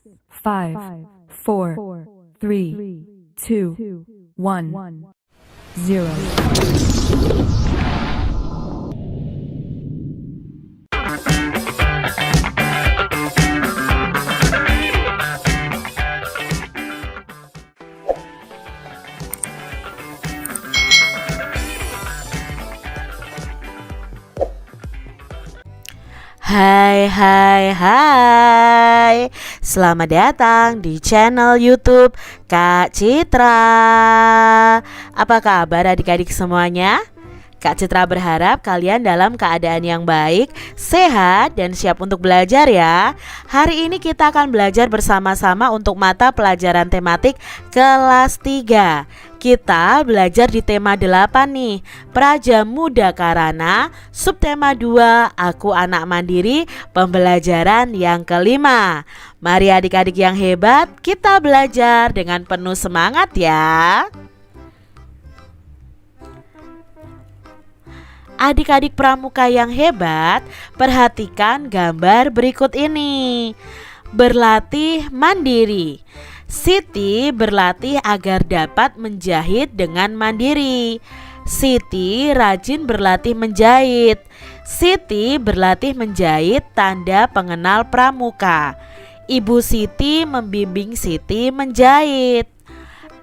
5, 4, 3, 2, 1, 0. Hai, selamat datang di channel YouTube Kak Citra. Apa kabar adik-adik semuanya? Kak Citra berharap kalian dalam keadaan yang baik, sehat, dan siap untuk belajar ya. Hari ini kita akan belajar bersama-sama untuk mata pelajaran tematik kelas 3. Kita belajar di tema 8 nih, Praja Muda Karana, subtema 2, Aku Anak Mandiri, pembelajaran yang kelima. Mari adik-adik yang hebat, kita belajar dengan penuh semangat ya. Adik-adik pramuka yang hebat, perhatikan gambar berikut ini. Berlatih mandiri. Siti berlatih agar dapat menjahit dengan mandiri. Siti rajin berlatih menjahit. Siti berlatih menjahit tanda pengenal pramuka. Ibu Siti membimbing Siti menjahit.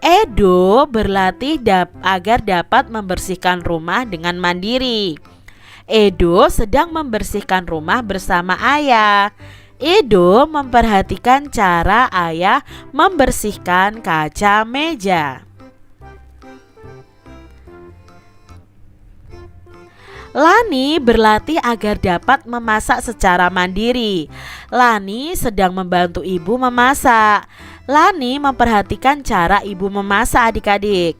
Edo berlatih agar dapat membersihkan rumah dengan mandiri. Edo sedang membersihkan rumah bersama ayah. Edo memperhatikan cara ayah membersihkan kaca meja. Lani berlatih agar dapat memasak secara mandiri. Lani sedang membantu ibu memasak. Lani memperhatikan cara ibu memasak adik-adik.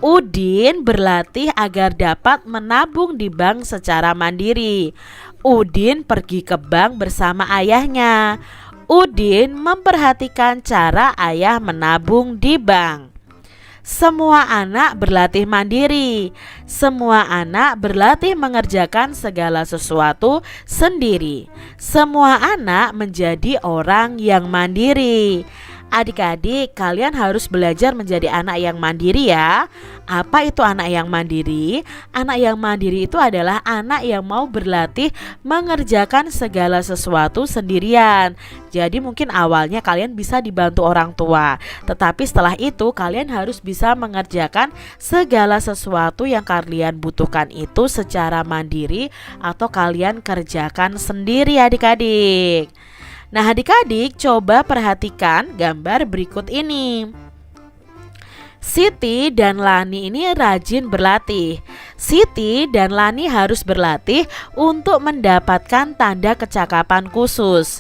Udin berlatih agar dapat menabung di bank secara mandiri. Udin pergi ke bank bersama ayahnya. Udin memperhatikan cara ayah menabung di bank. Semua anak berlatih mandiri. Semua anak berlatih mengerjakan segala sesuatu sendiri. Semua anak menjadi orang yang mandiri. Adik-adik, kalian harus belajar menjadi anak yang mandiri ya. Apa itu anak yang mandiri? Anak yang mandiri itu adalah anak yang mau berlatih mengerjakan segala sesuatu sendirian. Jadi mungkin awalnya kalian bisa dibantu orang tua, tetapi setelah itu kalian harus bisa mengerjakan segala sesuatu yang kalian butuhkan itu secara mandiri atau kalian kerjakan sendiri adik-adik. Nah adik-adik coba perhatikan gambar berikut ini. Siti dan Lani ini rajin berlatih. Siti dan Lani harus berlatih untuk mendapatkan tanda kecakapan khusus.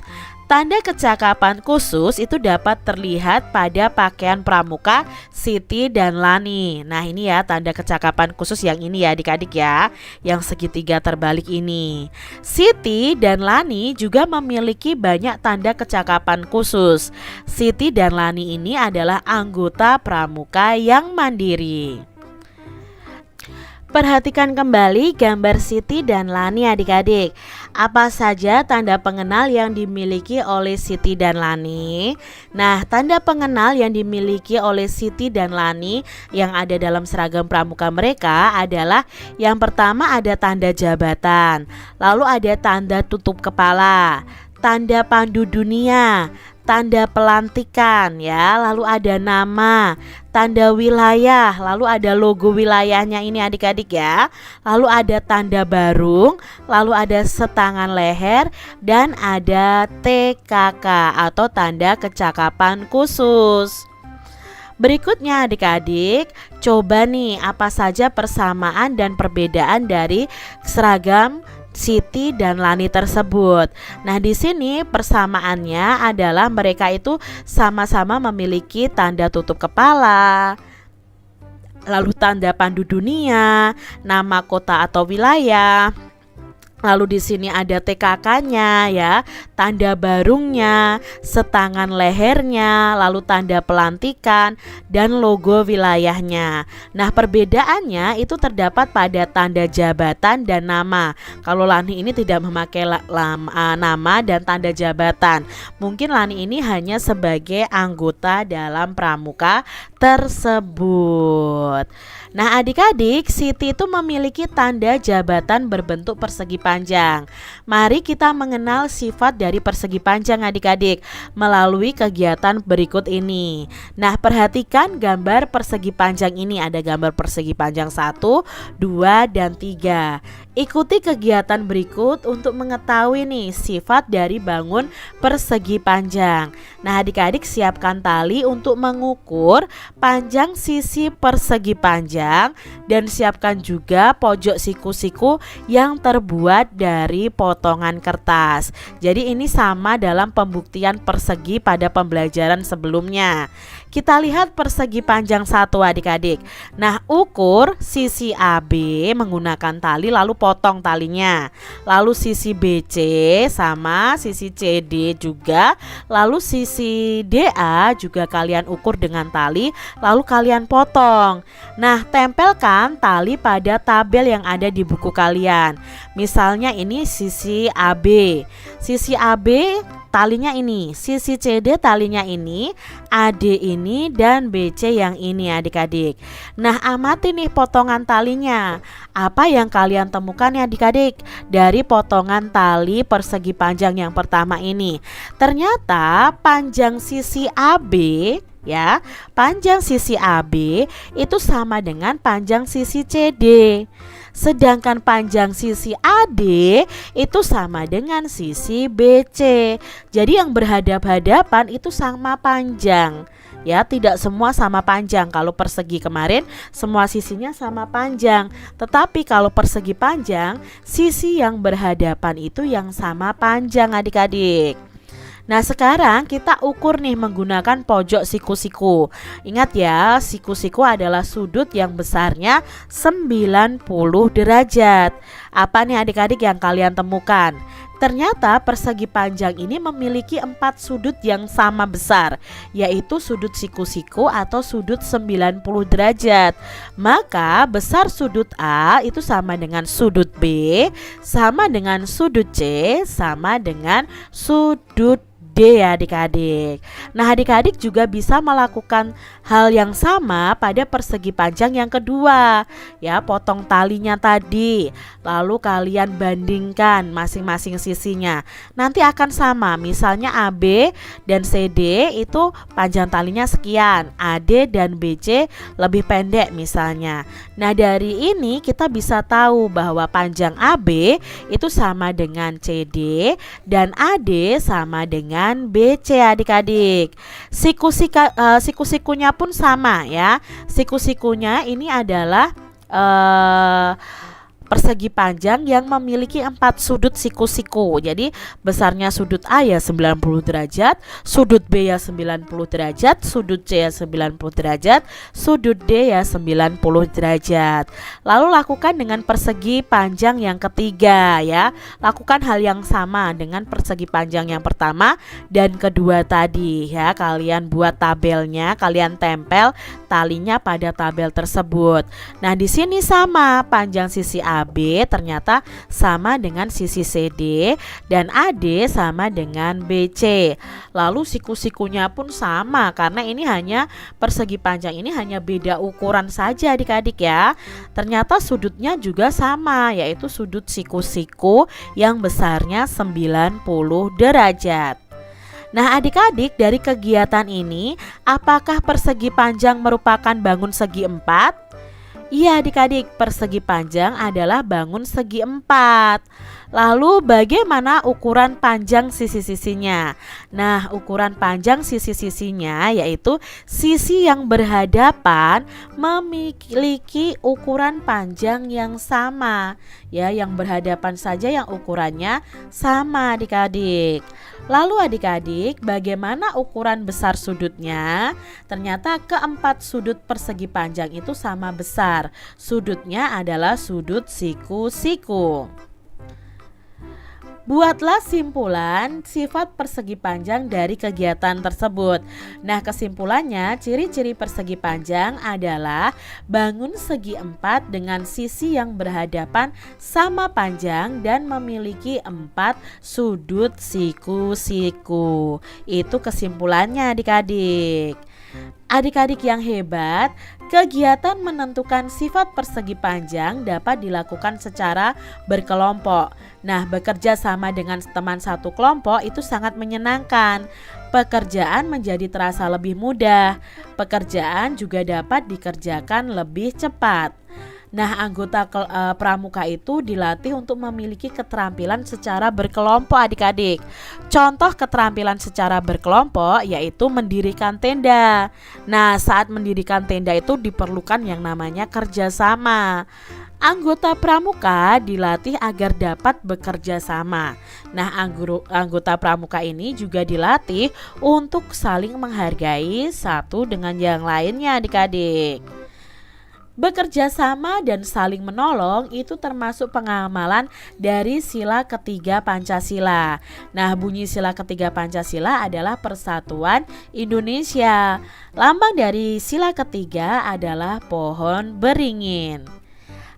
Tanda kecakapan khusus itu dapat terlihat pada pakaian pramuka Siti dan Lani. Nah ini ya tanda kecakapan khusus yang ini ya adik-adik ya, yang segitiga terbalik ini. Siti dan Lani juga memiliki banyak tanda kecakapan khusus. Siti dan Lani ini adalah anggota pramuka yang mandiri. Perhatikan kembali gambar Siti dan Lani adik-adik. Apa saja tanda pengenal yang dimiliki oleh Siti dan Lani? Nah, tanda pengenal yang dimiliki oleh Siti dan Lani yang ada dalam seragam pramuka mereka adalah yang pertama ada tanda jabatan, lalu ada tanda tutup kepala, tanda pandu dunia, tanda pelantikan ya, lalu ada nama, tanda wilayah, lalu ada logo wilayahnya ini adik-adik ya, lalu ada tanda barung, lalu ada setangan leher, dan ada TKK atau tanda kecakapan khusus. Berikutnya adik-adik, coba nih apa saja persamaan dan perbedaan dari seragam Siti dan Lani tersebut. Nah, di sini persamaannya adalah mereka itu sama-sama memiliki tanda tutup kepala, lalu tanda pandu dunia, nama kota atau wilayah, Lalu di sini ada TKK-nya ya, tanda barungnya, setangan lehernya, lalu tanda pelantikan dan logo wilayahnya. Nah, perbedaannya itu terdapat pada tanda jabatan dan nama. Kalau Lani ini tidak memakai nama dan tanda jabatan. Mungkin Lani ini hanya sebagai anggota dalam pramuka tersebut. Nah, adik-adik, Siti itu memiliki tanda jabatan berbentuk persegi panjang. Mari kita mengenal sifat dari persegi panjang adik-adik melalui kegiatan berikut ini. Nah, perhatikan gambar persegi panjang ini. Ada gambar persegi panjang 1, 2, dan 3. Ikuti kegiatan berikut untuk mengetahui nih sifat dari bangun persegi panjang. Nah, adik-adik siapkan tali untuk mengukur panjang sisi persegi panjang dan siapkan juga pojok siku-siku yang terbuat dari potongan kertas. Jadi ini sama dalam pembuktian persegi pada pembelajaran sebelumnya. Kita lihat persegi panjang 1 adik-adik. Nah, ukur sisi AB menggunakan tali lalu potong talinya. Lalu sisi BC sama sisi CD juga. Lalu sisi DA juga kalian ukur dengan tali lalu kalian potong. Nah, tempelkan tali pada tabel yang ada di buku kalian. Misalnya ini sisi AB. Sisi AB talinya ini, sisi CD talinya ini, AD ini, dan BC yang ini adik-adik. Nah, amati nih potongan talinya. Apa yang kalian temukan ya adik-adik dari potongan tali persegi panjang yang pertama ini? Ternyata panjang sisi AB ya, panjang sisi AB itu sama dengan panjang sisi CD. Sedangkan panjang sisi AD itu sama dengan sisi BC. Jadi yang berhadap-hadapan itu sama panjang. Ya, tidak semua sama panjang. Kalau persegi kemarin semua sisinya sama panjang. Tetapi kalau persegi panjang, sisi yang berhadapan itu yang sama panjang adik-adik. Nah, sekarang kita ukur nih menggunakan pojok siku-siku. Ingat ya, siku-siku adalah sudut yang besarnya 90 derajat. Apa nih adik-adik yang kalian temukan? Ternyata persegi panjang ini memiliki 4 sudut yang sama besar, yaitu sudut siku-siku atau sudut 90 derajat. Maka besar sudut A itu sama dengan sudut B, sama dengan sudut C, sama dengan sudut D ya adik-adik. Nah, adik-adik juga bisa melakukan hal yang sama pada persegi panjang yang kedua. Ya, potong talinya tadi. Lalu kalian bandingkan masing-masing sisinya. Nanti akan sama. Misalnya AB dan CD itu panjang talinya sekian. AD dan BC lebih pendek misalnya. Nah, dari ini kita bisa tahu bahwa panjang AB itu sama dengan CD dan AD sama dengan BC adik-adik. Siku-sikunya pun sama ya. Siku-sikunya ini adalah persegi panjang yang memiliki 4 sudut siku-siku. Jadi besarnya sudut A ya 90 derajat, sudut B ya 90 derajat, sudut C ya 90 derajat, sudut D ya 90 derajat. Lalu lakukan dengan persegi panjang yang ketiga ya. Lakukan hal yang sama dengan persegi panjang yang pertama dan kedua tadi ya. Kalian buat tabelnya, kalian tempel talinya pada tabel tersebut. Nah, di sini sama panjang sisi AB ternyata sama dengan sisi CD dan AD sama dengan BC. Lalu siku-sikunya pun sama karena ini hanya persegi panjang ini hanya beda ukuran saja adik-adik ya. Ternyata sudutnya juga sama, yaitu sudut siku-siku yang besarnya 90 derajat. Nah, adik-adik, dari kegiatan ini apakah persegi panjang merupakan bangun segi 4? Iya adik-adik, persegi panjang adalah bangun segi 4. Lalu bagaimana ukuran panjang sisi-sisinya? Nah, ukuran panjang sisi-sisinya yaitu sisi yang berhadapan memiliki ukuran panjang yang sama. Ya, yang berhadapan saja yang ukurannya sama adik-adik. Lalu adik-adik, bagaimana ukuran besar sudutnya? Ternyata keempat sudut persegi panjang itu sama besar. Sudutnya adalah sudut siku-siku. Buatlah simpulan sifat persegi panjang dari kegiatan tersebut. Nah, kesimpulannya, ciri-ciri persegi panjang adalah bangun segi empat dengan sisi yang berhadapan sama panjang dan memiliki 4 sudut siku-siku. Itu kesimpulannya adik-adik. Adik-adik yang hebat, kegiatan menentukan sifat persegi panjang dapat dilakukan secara berkelompok. Nah, bekerja sama dengan teman satu kelompok itu sangat menyenangkan. Pekerjaan menjadi terasa lebih mudah. Pekerjaan juga dapat dikerjakan lebih cepat. Nah, anggota pramuka itu dilatih untuk memiliki keterampilan secara berkelompok adik-adik. Contoh keterampilan secara berkelompok yaitu mendirikan tenda. Nah, saat mendirikan tenda itu diperlukan yang namanya kerjasama. Anggota pramuka dilatih agar dapat bekerja sama. Nah, anggota pramuka ini juga dilatih untuk saling menghargai satu dengan yang lainnya adik-adik. Bekerja sama dan saling menolong itu termasuk pengamalan dari sila ketiga Pancasila. Nah, bunyi sila ketiga Pancasila adalah Persatuan Indonesia. Lambang dari sila ketiga adalah pohon beringin.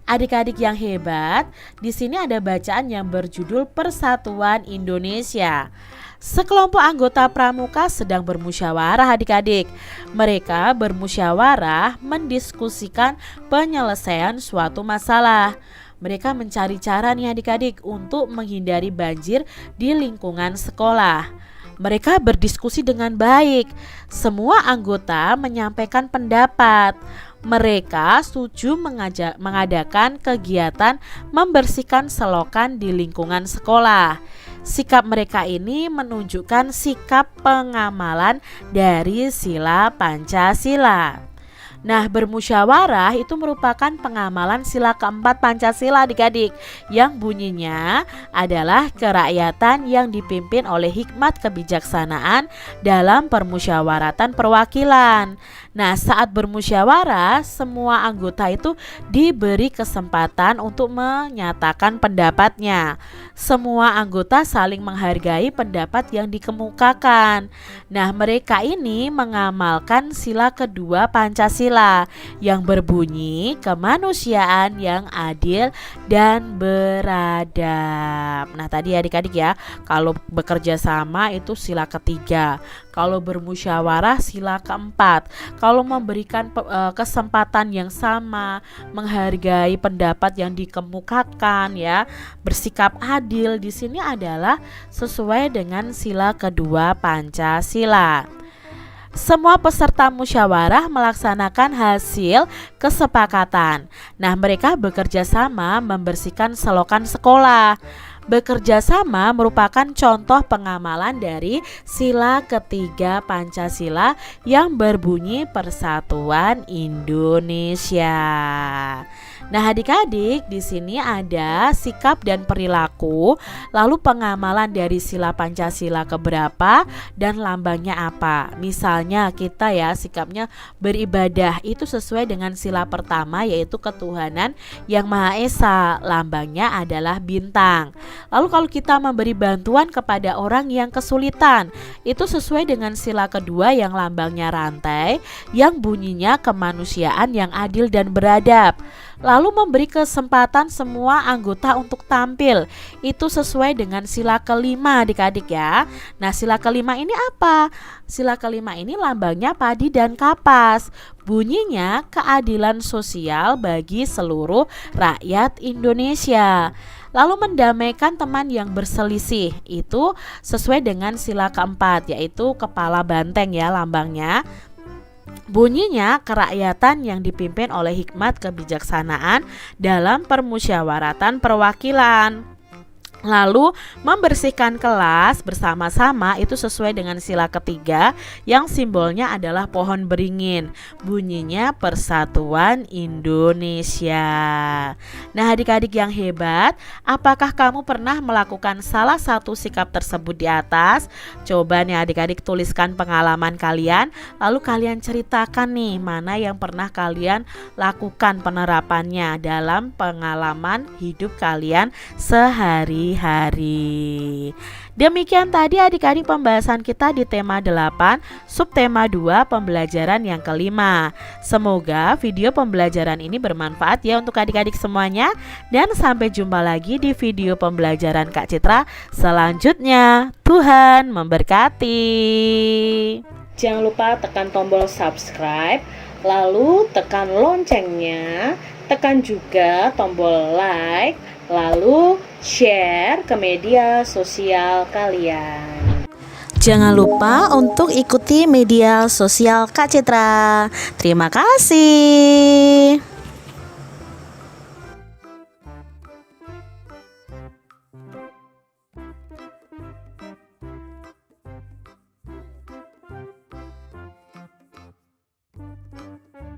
Adik-adik yang hebat, di sini ada bacaan yang berjudul Persatuan Indonesia. Sekelompok anggota pramuka sedang bermusyawarah adik-adik. Mereka bermusyawarah mendiskusikan penyelesaian suatu masalah. Mereka mencari cara nih adik-adik untuk menghindari banjir di lingkungan sekolah. Mereka berdiskusi dengan baik. Semua anggota menyampaikan pendapat. Mereka setuju mengadakan kegiatan membersihkan selokan di lingkungan sekolah. Sikap mereka ini menunjukkan sikap pengamalan dari sila Pancasila. Nah, bermusyawarah itu merupakan pengamalan sila keempat Pancasila adik-adik, yang bunyinya adalah kerakyatan yang dipimpin oleh hikmat kebijaksanaan dalam permusyawaratan perwakilan. Nah, saat bermusyawarah, semua anggota itu diberi kesempatan untuk menyatakan pendapatnya. Semua anggota saling menghargai pendapat yang dikemukakan. Nah, mereka ini mengamalkan sila kedua Pancasila yang berbunyi kemanusiaan yang adil dan beradab. Nah, tadi adik-adik ya, kalau bekerja sama itu sila ketiga. Kalau bermusyawarah sila keempat. Kalau memberikan kesempatan yang sama, menghargai pendapat yang dikemukakan ya, bersikap adil di sini adalah sesuai dengan sila kedua Pancasila. Semua peserta musyawarah melaksanakan hasil kesepakatan. Nah, mereka bekerja sama membersihkan selokan sekolah. Bekerja sama merupakan contoh pengamalan dari sila ketiga Pancasila yang berbunyi Persatuan Indonesia. Nah, adik-adik, di sini ada sikap dan perilaku, lalu pengamalan dari sila Pancasila keberapa dan lambangnya apa. Misalnya kita ya sikapnya beribadah itu sesuai dengan sila pertama yaitu ketuhanan yang Maha Esa, lambangnya adalah bintang. Lalu kalau kita memberi bantuan kepada orang yang kesulitan, itu sesuai dengan sila kedua yang lambangnya rantai, yang bunyinya kemanusiaan yang adil dan beradab. Lalu memberi kesempatan semua anggota untuk tampil, itu sesuai dengan sila kelima adik-adik ya. Nah, sila kelima ini apa? Sila kelima ini lambangnya padi dan kapas. Bunyinya keadilan sosial bagi seluruh rakyat Indonesia. Lalu mendamaikan teman yang berselisih, itu sesuai dengan sila keempat yaitu kepala banteng ya lambangnya. Bunyinya kerakyatan yang dipimpin oleh hikmat kebijaksanaan dalam permusyawaratan perwakilan. Lalu membersihkan kelas bersama-sama itu sesuai dengan sila ketiga yang simbolnya adalah pohon beringin. Bunyinya Persatuan Indonesia. Nah, adik-adik yang hebat, apakah kamu pernah melakukan salah satu sikap tersebut di atas? Coba nih adik-adik tuliskan pengalaman kalian, lalu kalian ceritakan nih mana yang pernah kalian lakukan penerapannya dalam pengalaman hidup kalian sehari pagi hari. Demikian tadi adik-adik pembahasan kita di tema 8, subtema 2, pembelajaran yang kelima. Semoga video pembelajaran ini bermanfaat ya untuk adik-adik semuanya. Dan sampai jumpa lagi di video pembelajaran Kak Citra selanjutnya. Tuhan memberkati. Jangan lupa tekan tombol subscribe, lalu tekan loncengnya, tekan juga tombol like, lalu share ke media sosial kalian. Jangan lupa untuk ikuti media sosial Kak Citra. Terima kasih.